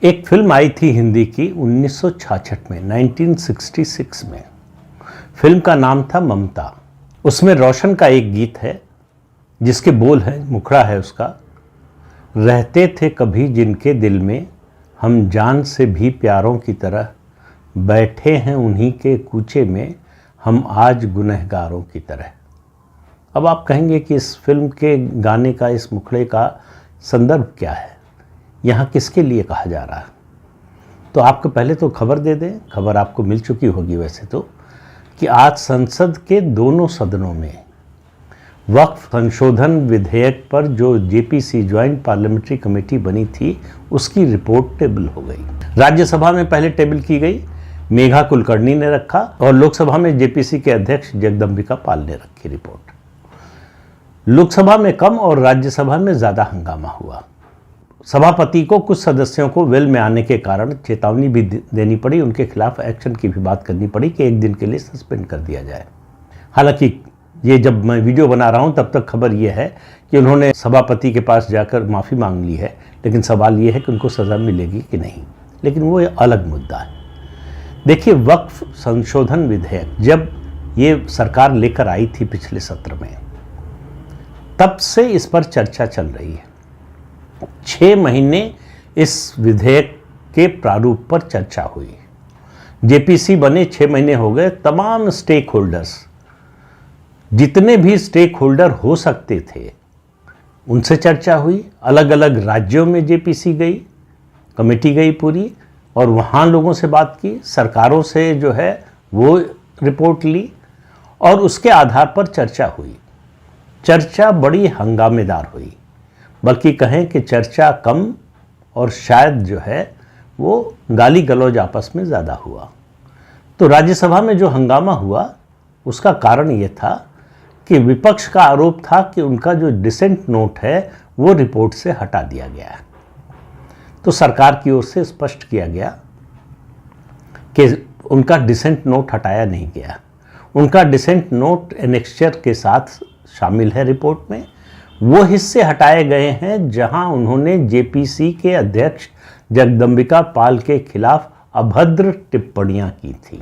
एक फिल्म आई थी हिंदी की 1966 में, 1966 में। फिल्म का नाम था ममता। उसमें रोशन का एक गीत है जिसके बोल है, मुखड़ा है उसका, रहते थे कभी जिनके दिल में हम जान से भी प्यारों की तरह, बैठे हैं उन्हीं के कूचे में हम आज गुनहगारों की तरह। अब आप कहेंगे कि इस फिल्म के गाने का, इस मुखड़े का संदर्भ क्या है, यहाँ किसके लिए कहा जा रहा है? तो आपको पहले तो खबर दे दें, खबर आपको मिल चुकी होगी वैसे तो, कि आज संसद के दोनों सदनों में वक्फ संशोधन विधेयक पर जो जेपीसी ज्वाइंट पार्लियामेंट्री कमेटी बनी थी उसकी रिपोर्ट टेबल हो गई। राज्यसभा में पहले टेबल की गई, मेघा कुलकर्णी ने रखा, और लोकसभा में जेपीसी के अध्यक्ष जगदम्बिका पाल ने रखी रिपोर्ट। लोकसभा में कम और राज्यसभा में ज़्यादा हंगामा हुआ। सभापति को कुछ सदस्यों को वेल में आने के कारण चेतावनी भी देनी पड़ी, उनके खिलाफ एक्शन की भी बात करनी पड़ी कि एक दिन के लिए सस्पेंड कर दिया जाए। हालांकि ये जब मैं वीडियो बना रहा हूँ तब तक खबर ये है कि उन्होंने सभापति के पास जाकर माफ़ी मांग ली है, लेकिन सवाल ये है कि उनको सज़ा मिलेगी कि नहीं, लेकिन वो अलग मुद्दा है। देखिए, वक्फ संशोधन विधेयक जब ये सरकार लेकर आई थी पिछले सत्र में, तब से इस पर चर्चा चल रही है। 6 महीने इस विधेयक के प्रारूप पर चर्चा हुई। जेपीसी बने 6 महीने हो गए। तमाम स्टेक होल्डर्स, जितने भी स्टेक होल्डर हो सकते थे, उनसे चर्चा हुई। अलग अलग राज्यों में जेपीसी गई, कमेटी गई पूरी, और वहाँ लोगों से बात की, सरकारों से जो है वो रिपोर्ट ली, और उसके आधार पर चर्चा हुई। चर्चा बड़ी हंगामेदार हुई, बल्कि कहें कि चर्चा कम और शायद जो है वो गाली गलौज आपस में ज़्यादा हुआ। तो राज्यसभा में जो हंगामा हुआ उसका कारण ये था कि विपक्ष का आरोप था कि उनका जो डिसेंट नोट है वो रिपोर्ट से हटा दिया गया है। तो सरकार की ओर से स्पष्ट किया गया कि उनका डिसेंट नोट हटाया नहीं गया। उनका डिसेंट नोट एनेक्स्चर के साथ शामिल है रिपोर्ट में। वो हिस्से हटाए गए हैं जहां उन्होंने जेपीसी के अध्यक्ष जगदम्बिका पाल के खिलाफ अभद्र टिप्पणियां की थी।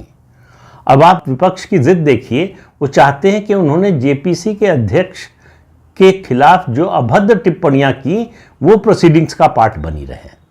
अब आप विपक्ष की जिद देखिए, वो चाहते हैं कि उन्होंने जेपीसी के अध्यक्ष के खिलाफ जो अभद्र टिप्पणियां की वो प्रोसीडिंग्स का पार्ट बनी रहे।